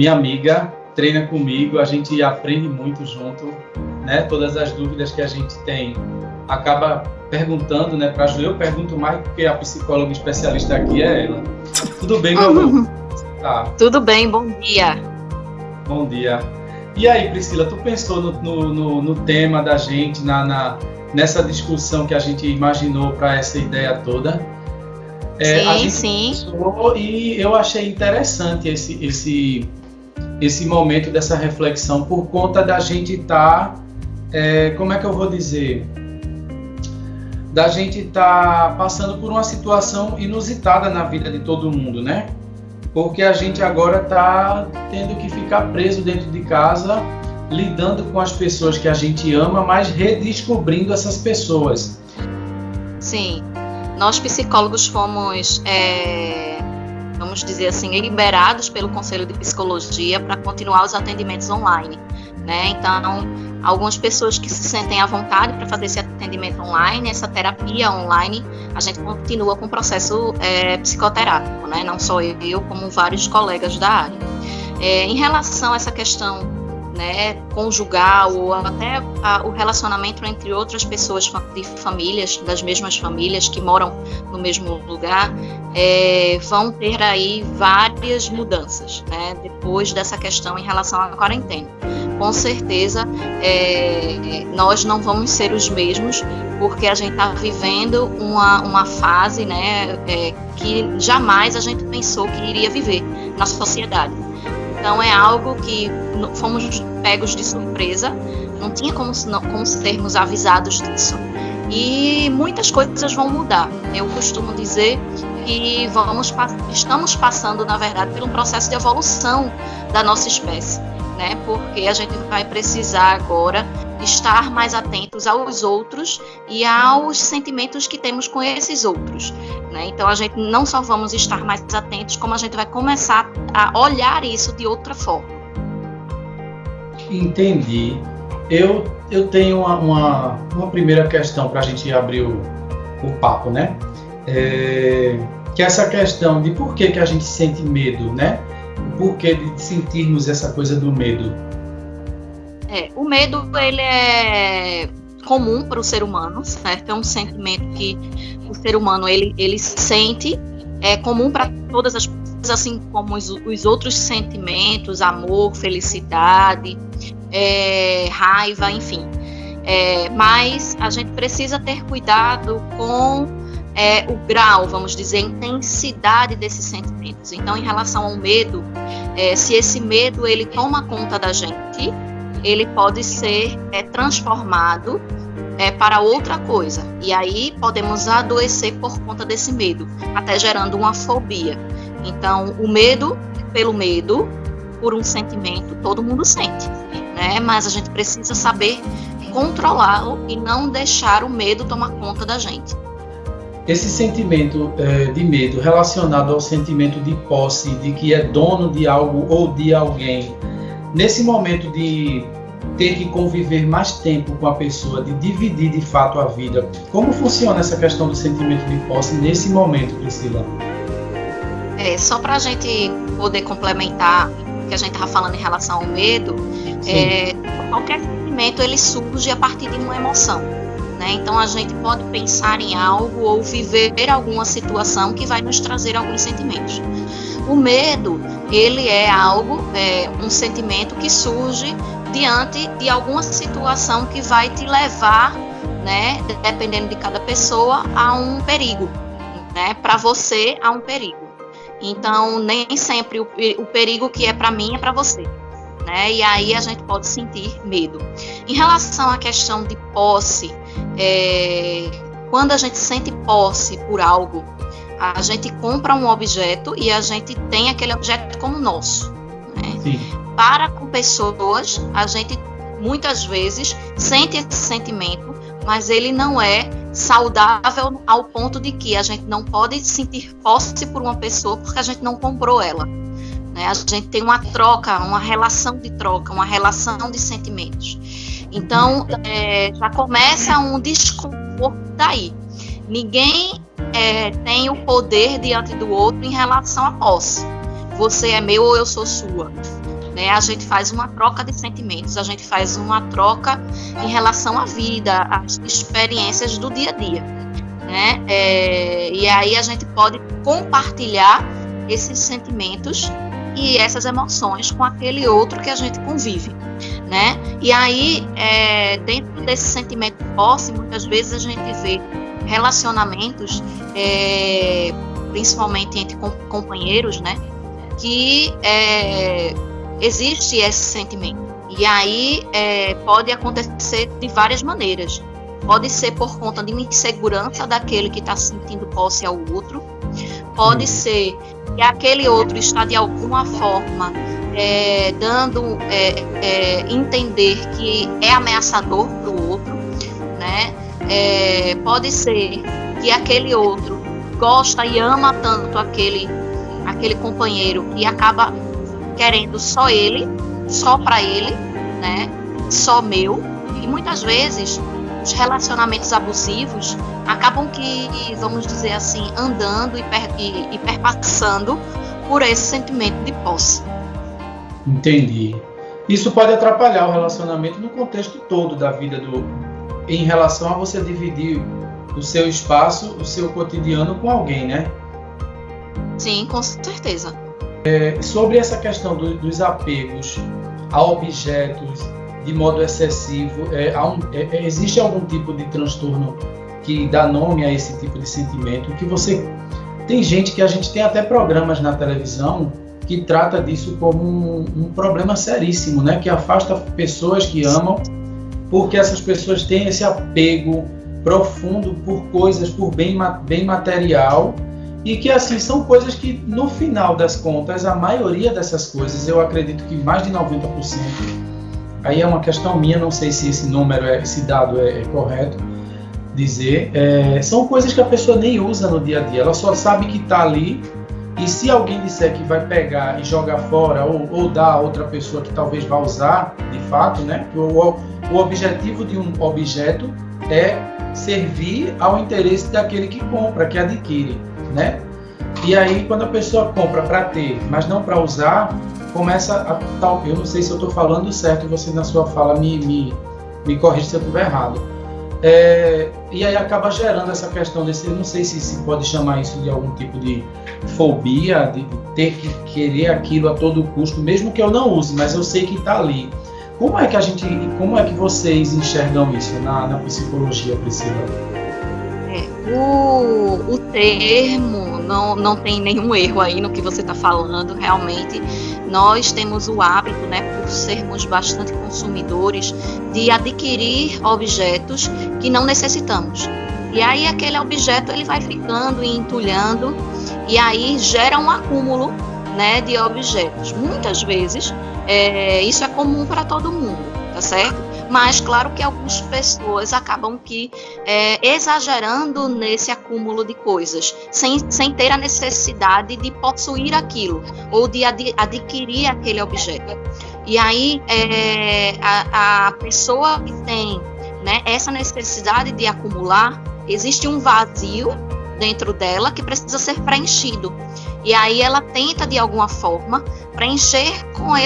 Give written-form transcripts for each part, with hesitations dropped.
minha amiga, treina comigo, a gente aprende muito junto, né? Todas as dúvidas que a gente tem, acaba perguntando, né? Para Ju, eu pergunto mais porque a psicóloga especialista aqui é ela. Tudo bem, meu amor? Tá. Tudo bem, bom dia. Bom dia. E aí, Priscila, tu pensou no tema da gente, nessa discussão que a gente imaginou para essa ideia toda? Sim. Pensou, e eu achei interessante esse momento dessa reflexão por conta da gente estar, como é que eu vou dizer? Da gente estar passando por uma situação inusitada na vida de todo mundo, né? Porque a gente agora está tendo que ficar preso dentro de casa, lidando com as pessoas que a gente ama, mas redescobrindo essas pessoas. Sim, nós psicólogos fomos, vamos dizer assim, liberados pelo Conselho de Psicologia para continuar os atendimentos online, né? Então, algumas pessoas que se sentem à vontade para fazer esse atendimento online, essa terapia online, a gente continua com o processo psicoterápico, né? Não só eu, como vários colegas da área. Em relação a essa questão, né, conjugal ou até o relacionamento entre outras pessoas de famílias, das mesmas famílias que moram no mesmo lugar, vão ter aí várias mudanças, né, depois dessa questão em relação à quarentena. Com certeza, nós não vamos ser os mesmos, porque a gente está vivendo uma fase, né, que jamais a gente pensou que iria viver na sociedade. Então, é algo que fomos pegos de surpresa, não tinha como sermos avisados disso. E muitas coisas vão mudar. Eu costumo dizer que estamos passando, na verdade, por um processo de evolução da nossa espécie, né? Porque a gente vai precisar agora estar mais atentos aos outros e aos sentimentos que temos com esses outros, né? Então a gente não só vamos estar mais atentos, como a gente vai começar a olhar isso de outra forma. Entendi. Eu tenho uma primeira questão para a gente abrir o papo, né? Que é essa questão de por que a gente sente medo, né? O porquê de sentirmos essa coisa do medo. O medo, ele é comum para o ser humano, certo? É um sentimento que o ser humano, ele sente, é comum para todas as pessoas, assim como os outros sentimentos, amor, felicidade, raiva, enfim. Mas a gente precisa ter cuidado com o grau, vamos dizer, a intensidade desses sentimentos. Então, em relação ao medo, se esse medo ele toma conta da gente, ele pode ser transformado para outra coisa. E aí podemos adoecer por conta desse medo, até gerando uma fobia. Então, o medo pelo medo, por um sentimento, todo mundo sente, né? Mas a gente precisa saber controlá-lo e não deixar o medo tomar conta da gente. Esse sentimento de medo relacionado ao sentimento de posse, de que é dono de algo ou de alguém, nesse momento de ter que conviver mais tempo com a pessoa, de dividir de fato a vida, como funciona essa questão do sentimento de posse nesse momento, Priscila? Só para a gente poder complementar o que a gente estava falando em relação ao medo, qualquer sentimento ele surge a partir de uma emoção, né? Então a gente pode pensar em algo ou viver alguma situação que vai nos trazer alguns sentimentos. O medo, ele é um sentimento que surge diante de alguma situação que vai te levar, né, dependendo de cada pessoa, a um perigo, né, para você a um perigo. Então, nem sempre o perigo que é para mim é para você, né, e aí a gente pode sentir medo. Em relação à questão de posse, quando a gente sente posse por algo, a gente compra um objeto e a gente tem aquele objeto como nosso, né? Sim. Para com pessoas, a gente muitas vezes sente esse sentimento, mas ele não é saudável ao ponto de que a gente não pode sentir posse por uma pessoa porque a gente não comprou ela, né? A gente tem uma troca, uma relação de troca, uma relação de sentimentos. Então, já começa um desconforto daí. Ninguém tem o poder diante do outro em relação à posse. Você é meu ou eu sou sua. né? A gente faz uma troca de sentimentos, a gente faz uma troca em relação à vida, às experiências do dia a dia, né? E aí a gente pode compartilhar esses sentimentos e essas emoções com aquele outro que a gente convive, né? E aí, dentro desse sentimento de posse, muitas vezes a gente vê relacionamentos, principalmente entre companheiros, né? Que existe esse sentimento. E aí pode acontecer de várias maneiras. Pode ser por conta de uma insegurança daquele que está sentindo posse ao outro. Pode ser que aquele outro está de alguma forma dando entender que é ameaçador para o outro, né? Pode ser que aquele outro gosta e ama tanto aquele companheiro e acaba querendo só ele, só para ele, né? Só meu. E muitas vezes os relacionamentos abusivos acabam que, vamos dizer assim, andando e perpassando por esse sentimento de posse. Entendi. Isso pode atrapalhar o relacionamento no contexto todo da vida em relação a você dividir o seu espaço, o seu cotidiano com alguém, né? Sim, com certeza. Sobre essa questão dos apegos a objetos de modo excessivo, existe algum tipo de transtorno que dá nome a esse tipo de sentimento? Tem gente que a gente tem até programas na televisão que trata disso como um problema seríssimo, né? Que afasta pessoas que amam, porque essas pessoas têm esse apego profundo por coisas, por bem material, e que assim são coisas que no final das contas, a maioria dessas coisas, eu acredito que mais de 90%, aí é uma questão minha, não sei se esse dado é correto dizer, são coisas que a pessoa nem usa no dia a dia, ela só sabe que está ali, e se alguém disser que vai pegar e jogar fora ou dar a outra pessoa que talvez vá usar, de fato, né? O objetivo de um objeto é servir ao interesse daquele que compra, que adquire, né? E aí, quando a pessoa compra para ter, mas não para usar, começa a tal. Eu não sei se eu estou falando certo, você na sua fala me corrige se eu estiver errado. E aí acaba gerando essa questão desse, eu não sei se pode chamar isso de algum tipo de fobia, de ter que querer aquilo a todo custo, mesmo que eu não use, mas eu sei que está ali. Como é que vocês enxergam isso na psicologia, Priscila? O termo não tem nenhum erro aí no que você está falando. Realmente nós temos o hábito, né, por sermos bastante consumidores, de adquirir objetos que não necessitamos. E aí aquele objeto ele vai ficando e entulhando, e aí gera um acúmulo, né, de objetos. Muitas vezes isso é comum para todo mundo, tá certo? Mas claro que algumas pessoas acabam que exagerando nesse acúmulo de coisas, sem ter a necessidade de possuir aquilo, ou de adquirir aquele objeto. E aí a pessoa que tem, né, essa necessidade de acumular, existe um vazio dentro dela que precisa ser preenchido. E aí ela tenta, de alguma forma, preencher com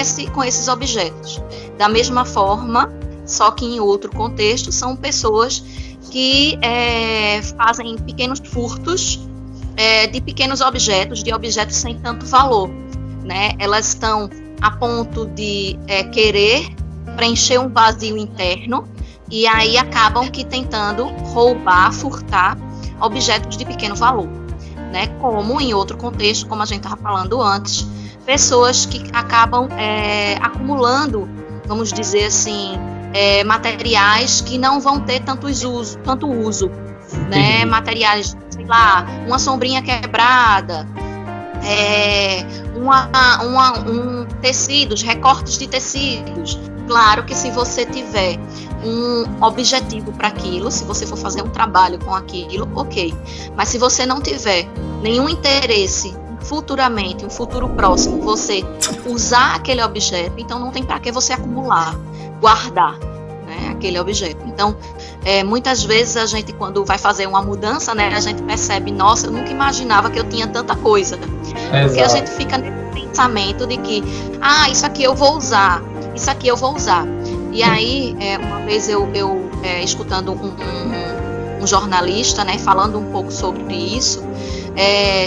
esses objetos. Da mesma forma, só que em outro contexto, são pessoas que fazem pequenos furtos de pequenos objetos, de objetos sem tanto valor, né? Elas estão a ponto de querer preencher um vazio interno, e aí acabam que tentando roubar, furtar objetos de pequeno valor, né? Como em outro contexto, como a gente estava falando antes, pessoas que acabam acumulando, vamos dizer assim, materiais que não vão ter tanto uso, né? Materiais, sei lá, uma sombrinha quebrada, tecidos, recortes de tecidos. Claro que se você tiver um objetivo para aquilo, se você for fazer um trabalho com aquilo, ok. Mas se você não tiver nenhum interesse futuramente, um futuro próximo, você usar aquele objeto, então não tem para que você acumular, guardar, né, aquele objeto. Então, muitas vezes a gente, quando vai fazer uma mudança, né, a gente percebe, nossa, eu nunca imaginava que eu tinha tanta coisa. Porque a gente fica nesse pensamento de que, isso aqui eu vou usar, isso aqui eu vou usar. E aí, uma vez eu escutando um jornalista, né, falando um pouco sobre isso,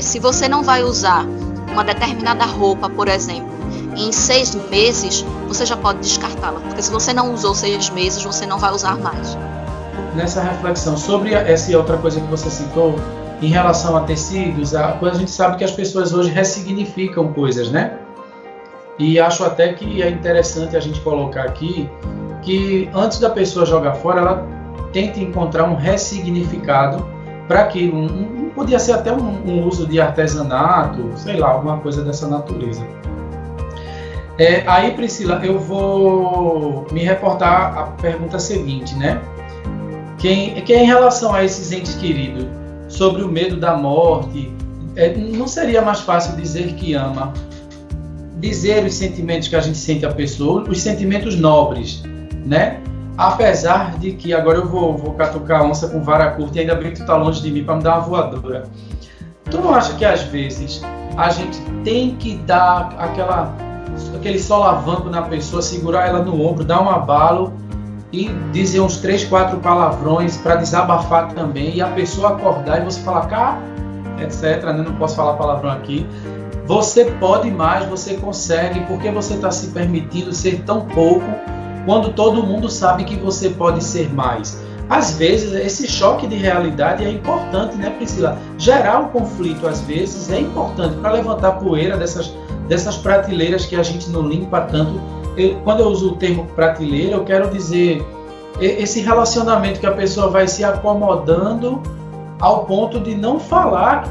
se você não vai usar uma determinada roupa, por exemplo, em 6 meses, você já pode descartá-la, porque se você não usou 6 meses, você não vai usar mais. Nessa reflexão sobre essa outra coisa que você citou, em relação a tecidos, a gente sabe que as pessoas hoje ressignificam coisas, né? E acho até que é interessante a gente colocar aqui que antes da pessoa jogar fora, ela tenta encontrar um ressignificado para aquilo. Podia ser até um uso de artesanato, sei lá, alguma coisa dessa natureza. Aí, Priscila, eu vou me reportar à pergunta seguinte, né? Que em relação a esses entes queridos, sobre o medo da morte, não seria mais fácil dizer que ama, dizer os sentimentos que a gente sente a pessoa, os sentimentos nobres, né? Apesar de que, agora eu vou catucar a onça com vara curta, e ainda bem que tu tá longe de mim para me dar uma voadora. Tu não acha que às vezes a gente tem que dar aquele solavanco na pessoa, segurar ela no ombro, dar um abalo e dizer uns 3, 4 palavrões para desabafar também, e a pessoa acordar e você falar, cá, etc, né? Não posso falar palavrão aqui. Você pode mais, você consegue, porque você está se permitindo ser tão pouco quando todo mundo sabe que você pode ser mais. Às vezes, esse choque de realidade é importante, né, Priscila? Gerar um conflito, às vezes, é importante para levantar poeira dessas prateleiras que a gente não limpa tanto. Quando eu uso o termo prateleira, eu quero dizer esse relacionamento que a pessoa vai se acomodando ao ponto de não falar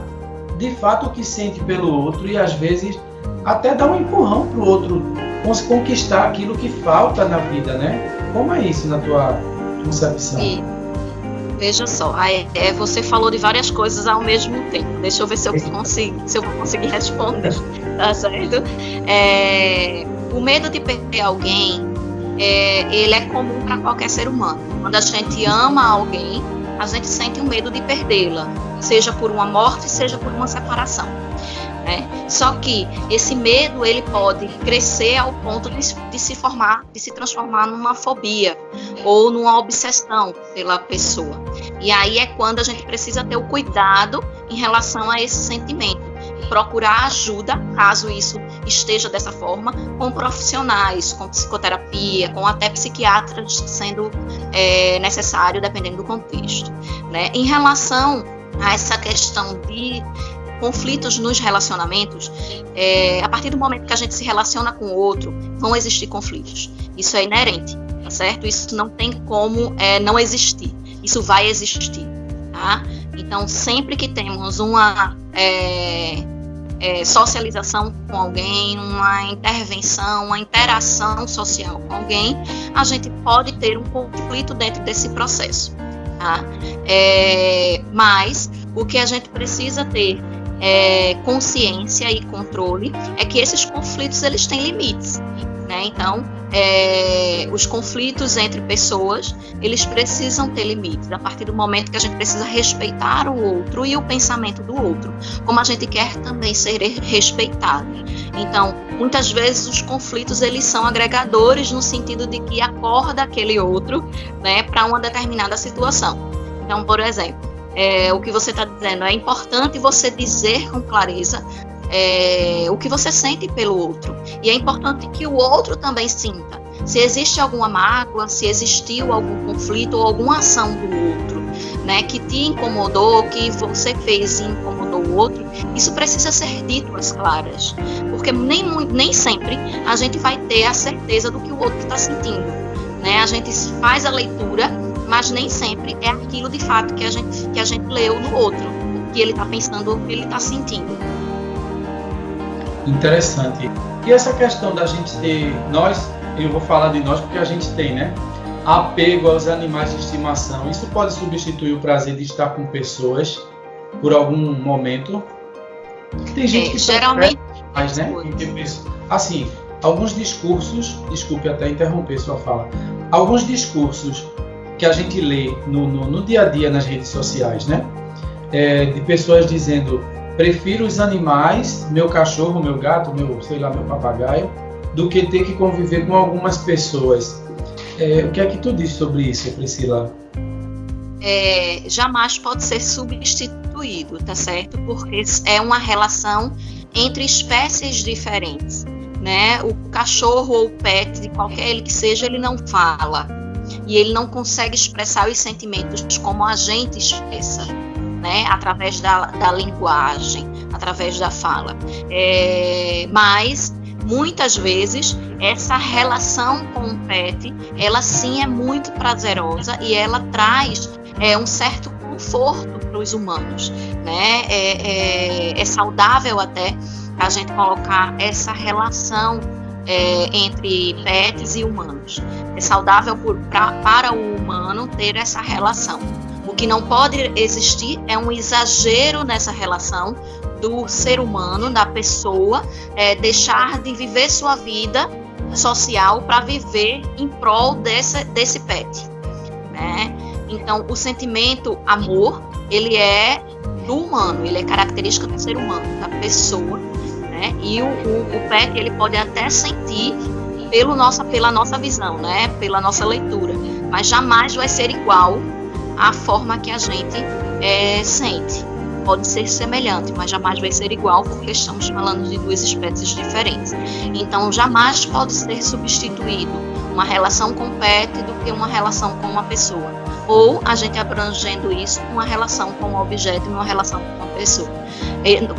de fato o que sente pelo outro, e às vezes até dar um empurrão para o outro conquistar aquilo que falta na vida, né? Como é isso na tua concepção? Veja só, você falou de várias coisas ao mesmo tempo. Deixa eu ver se eu vou conseguir responder, tá certo? O medo de perder alguém, ele é comum para qualquer ser humano. Quando a gente ama alguém, a gente sente o medo de perdê-la, seja por uma morte, seja por uma separação. Só que esse medo, ele pode crescer ao ponto de se transformar numa fobia ou numa obsessão pela pessoa. E aí é quando a gente precisa ter o cuidado em relação a esse sentimento, procurar ajuda, caso isso esteja dessa forma, com profissionais, com psicoterapia, com até psiquiatras, sendo necessário, dependendo do contexto, né? Em relação a essa questão de conflitos nos relacionamentos, a partir do momento que a gente se relaciona com o outro, vão existir conflitos. Isso é inerente, tá certo? Isso não tem como não existir. Isso vai existir, tá? Então, sempre que temos uma socialização com alguém, uma intervenção, uma interação social com alguém, a gente pode ter um conflito dentro desse processo, tá? Mas o que a gente precisa ter consciência e controle é que esses conflitos, eles têm limites, né? Então, os conflitos entre pessoas, eles precisam ter limites, a partir do momento que a gente precisa respeitar o outro e o pensamento do outro, como a gente quer também ser respeitado. Então, muitas vezes os conflitos, eles são agregadores no sentido de que acorda aquele outro, né, para uma determinada situação. Então, por exemplo, o que você está dizendo, é importante você dizer com clareza o que você sente pelo outro, e é importante que o outro também sinta. Se existe alguma mágoa, se existiu algum conflito ou alguma ação do outro, né, que te incomodou, que você fez e incomodou o outro, isso precisa ser dito às claras, porque nem sempre a gente vai ter a certeza do que o outro está sentindo, né? A gente faz a leitura, mas nem sempre é aquilo de fato que a gente leu no outro, o que ele está pensando, o que ele está sentindo. Interessante. E essa questão da gente ter, eu vou falar de nós porque a gente tem, né? Apego aos animais de estimação. Isso pode substituir o prazer de estar com pessoas por algum momento? Tem gente que geralmente mais, né? Assim, alguns discursos, desculpe até interromper sua fala, alguns discursos que a gente lê no dia a dia nas redes sociais, né? De pessoas dizendo prefiro os animais, meu cachorro, meu gato, meu, sei lá, meu papagaio, do que ter que conviver com algumas pessoas. O que é que tu diz sobre isso, Priscila? Jamais pode ser substituído, tá certo? Porque é uma relação entre espécies diferentes, né? O cachorro ou o pet, de qualquer ele que seja, ele não fala e ele não consegue expressar os sentimentos como a gente expressa, né? Através da linguagem, através da fala. Mas muitas vezes essa relação com o pet, ela sim é muito prazerosa e ela traz um certo conforto para os humanos, né? É saudável até a gente colocar essa relação entre pets e humanos. É saudável para o humano ter essa relação. O que não pode existir é um exagero nessa relação do ser humano, da pessoa, deixar de viver sua vida social para viver em prol desse pet, né? Então, o sentimento amor, ele é do humano, ele é característica do ser humano, da pessoa, né? E o pet, ele pode até sentir pela nossa visão, né? Pela nossa leitura, mas jamais vai ser igual à forma que a gente sente. Pode ser semelhante, mas jamais vai ser igual, porque estamos falando de duas espécies diferentes. Então, jamais pode ser substituído uma relação com o pet do que uma relação com uma pessoa. Ou a gente abrangendo isso, uma relação com o objeto e uma relação com uma pessoa.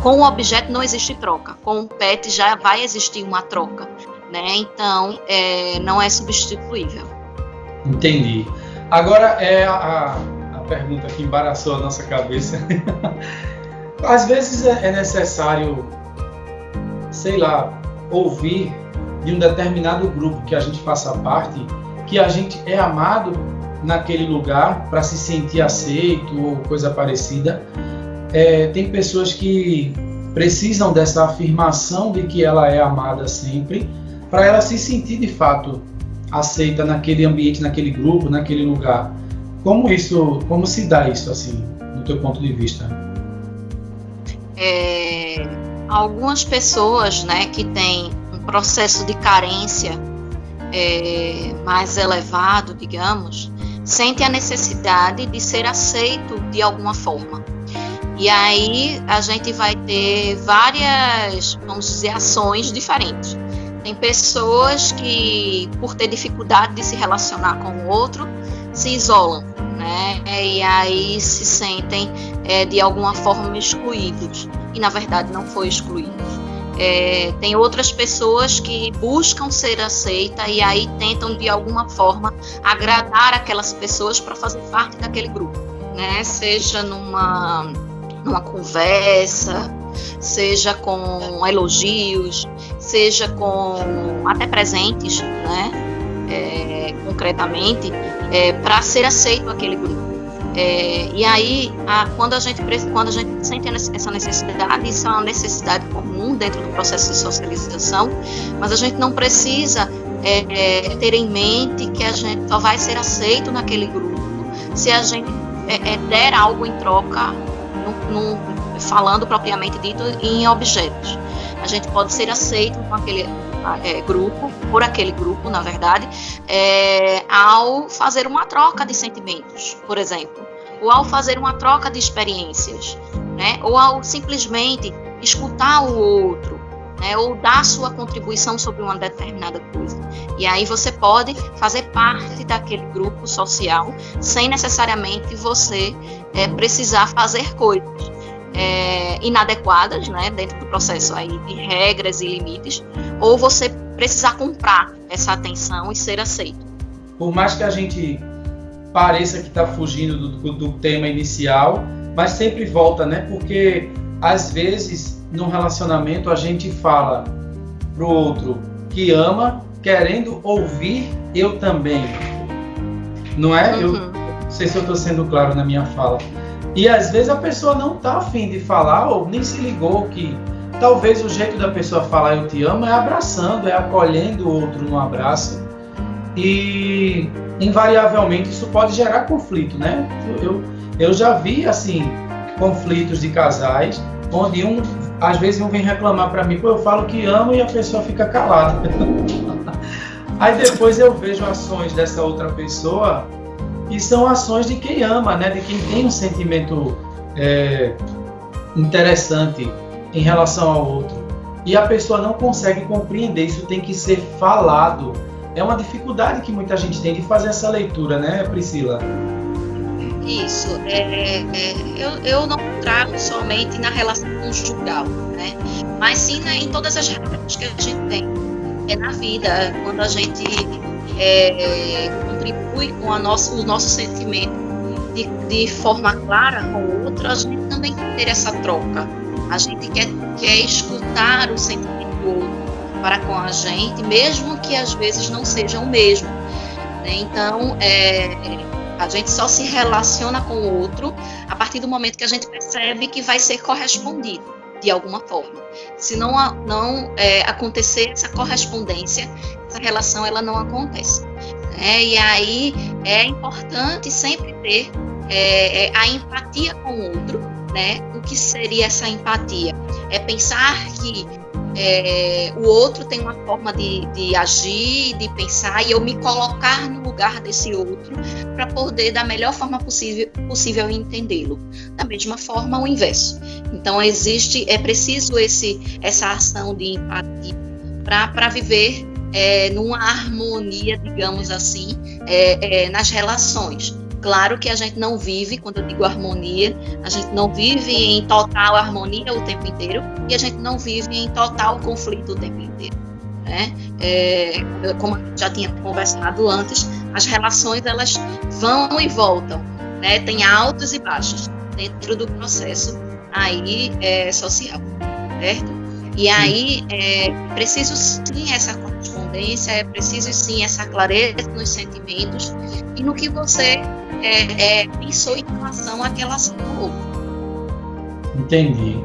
Com o objeto não existe troca, com o pet já vai existir uma troca, né? Então, não é substituível. Entendi. Agora, a pergunta que embaraçou a nossa cabeça. Às vezes é necessário, sei lá, ouvir de um determinado grupo que a gente faça parte, que a gente é amado naquele lugar para se sentir aceito ou coisa parecida. Tem pessoas que precisam dessa afirmação de que ela é amada sempre, para ela se sentir de fato aceita naquele ambiente, naquele grupo, naquele lugar. Como se dá isso, assim, do teu ponto de vista? Algumas pessoas, né, que têm um processo de carência mais elevado, digamos, sentem a necessidade de ser aceito de alguma forma. E aí a gente vai ter várias, vamos dizer, ações diferentes. Tem pessoas que, por ter dificuldade de se relacionar com o outro, se isolam, né? E aí se sentem de alguma forma excluídos, e na verdade não foi excluído. Tem outras pessoas que buscam ser aceitas e aí tentam de alguma forma agradar aquelas pessoas para fazer parte daquele grupo, né? Seja numa conversa, seja com elogios, seja com até presentes, né? Concretamente, para ser aceito aquele grupo. E aí, quando a gente sente essa necessidade, isso é uma necessidade comum dentro do processo de socialização, mas a gente não precisa ter em mente que a gente só vai ser aceito naquele grupo se a gente der algo em troca, falando propriamente dito, em objetos. A gente pode ser aceito com aquele grupo, por aquele grupo, na verdade, ao fazer uma troca de sentimentos, por exemplo, ou ao fazer uma troca de experiências, né? Ou ao simplesmente escutar o outro, né? Ou dar sua contribuição sobre uma determinada coisa. E aí você pode fazer parte daquele grupo social sem necessariamente você precisar fazer coisas inadequadas, né, dentro do processo aí de regras e limites, ou você precisar comprar essa atenção e ser aceito. Por mais que a gente pareça que está fugindo do tema inicial, mas sempre volta, né? Porque às vezes num relacionamento a gente fala pro outro que ama, querendo ouvir eu também, não é? Uhum. Eu não sei se eu estou sendo claro na minha fala. E às vezes a pessoa não está afim de falar ou nem se ligou que talvez o jeito da pessoa falar eu te amo é abraçando, é acolhendo o outro no abraço. E invariavelmente isso pode gerar conflito, né? Eu já vi assim conflitos de casais onde às vezes um vem reclamar para mim, pô, eu falo que amo e a pessoa fica calada. Aí depois eu vejo ações dessa outra pessoa e são ações de quem ama, né? De quem tem um sentimento interessante em relação ao outro. E a pessoa não consegue compreender, isso tem que ser falado. É uma dificuldade que muita gente tem de fazer essa leitura, né, Priscila? Isso. Eu não trago somente na relação conjugal, né? Mas sim em todas as relações que a gente tem. Na vida, quando a gente contribui com o nosso sentimento de forma clara com o outro, a gente também quer ter essa troca. A gente quer escutar o sentimento do outro para com a gente, mesmo que às vezes não seja o mesmo, né? Então, a gente só se relaciona com o outro a partir do momento que a gente percebe que vai ser correspondido de alguma forma. Se não acontecer essa correspondência, essa relação ela não acontece, né? E aí é importante sempre ter a empatia com o outro, né? O que seria essa empatia? É pensar que o outro tem uma forma de agir, de pensar, e eu me colocar no lugar desse outro para poder, da melhor forma possível entendê-lo. Da mesma forma, o inverso. Então, é preciso essa ação de empatia para viver numa harmonia, digamos assim, nas relações. Claro que a gente não vive, quando eu digo harmonia, a gente não vive em total harmonia o tempo inteiro e a gente não vive em total conflito o tempo inteiro, né? Como a gente já tinha conversado antes, as relações elas vão e voltam, né? Tem altos e baixos dentro do processo aí social, certo? E aí é preciso sim essa correspondência, é preciso sim essa clareza nos sentimentos e no que você pensou em relação àquela ação do outro. Entendi.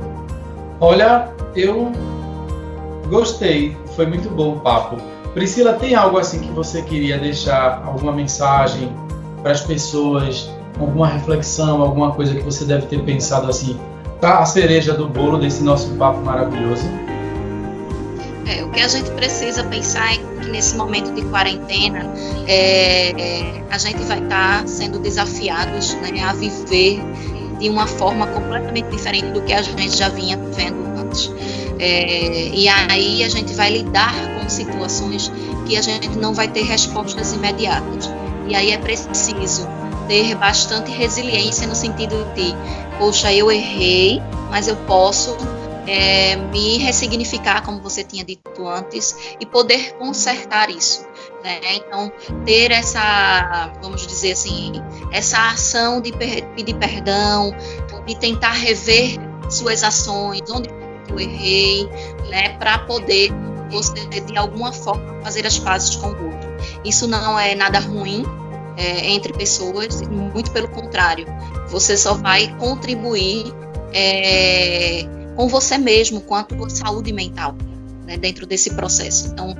Olha, eu gostei, foi muito bom o papo. Priscila, tem algo assim que você queria deixar, alguma mensagem para as pessoas, alguma reflexão, alguma coisa que você deve ter pensado assim, tá a cereja do bolo desse nosso papo maravilhoso? O que a gente precisa pensar é que nesse momento de quarentena a gente vai estar sendo desafiados, né, a viver de uma forma completamente diferente do que a gente já vinha vivendo antes. E aí a gente vai lidar com situações que a gente não vai ter respostas imediatas. E aí é preciso ter bastante resiliência no sentido de, poxa, eu errei, mas eu posso me ressignificar, como você tinha dito antes, e poder consertar isso, né? Então, ter essa, vamos dizer assim, essa ação de pedir perdão, de tentar rever suas ações, onde eu errei, né? Para poder você, de alguma forma, fazer as pazes com o outro. Isso não é nada ruim entre pessoas, muito pelo contrário, você só vai contribuir com você mesmo, com a tua saúde mental, né, dentro desse processo. Então,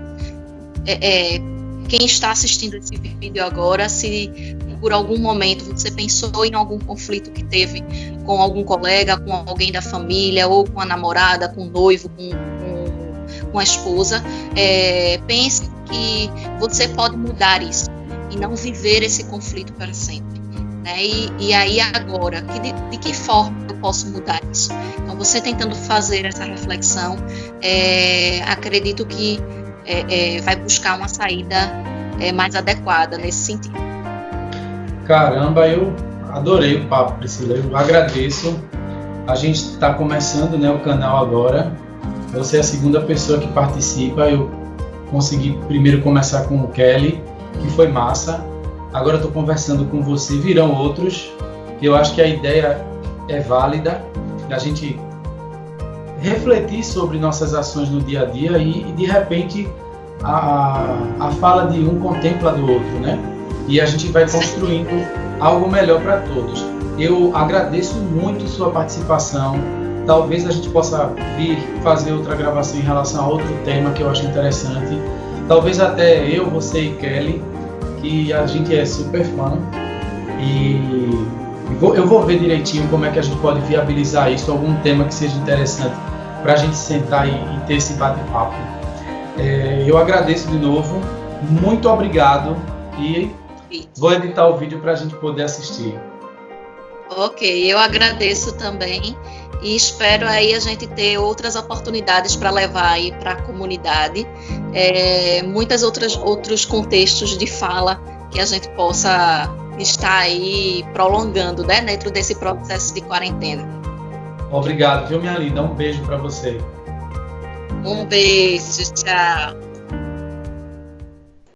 quem está assistindo esse vídeo agora, se por algum momento você pensou em algum conflito que teve com algum colega, com alguém da família, ou com a namorada, com o noivo, com a esposa, pense que você pode mudar isso e não viver esse conflito para sempre, né? E aí agora, de que forma eu posso mudar isso? Então, você tentando fazer essa reflexão, acredito que vai buscar uma saída mais adequada nesse sentido. Caramba, eu adorei o papo, Priscila, eu agradeço. A gente está começando, né, o canal agora, você é a segunda pessoa que participa. Eu consegui primeiro começar com o Kelly, que foi massa. Agora estou conversando com você, virão outros. Eu acho que a ideia é válida, a gente refletir sobre nossas ações no dia a dia e de repente a fala de um contempla do outro, né? E a gente vai construindo algo melhor para todos. Eu agradeço muito sua participação. Talvez a gente possa vir fazer outra gravação em relação a outro tema que eu acho interessante. Talvez até eu, você e Kelly, que a gente é super fã. E Eu vou ver direitinho como é que a gente pode viabilizar isso, algum tema que seja interessante para a gente sentar e ter esse bate-papo. Eu agradeço de novo, muito obrigado e vou editar o vídeo para a gente poder assistir. Ok, eu agradeço também e espero aí a gente ter outras oportunidades para levar aí para a comunidade, outros contextos de fala que a gente possa estar aí prolongando, né, dentro desse processo de quarentena. Obrigado, viu, minha linda? Um beijo para você. Um beijo, tchau.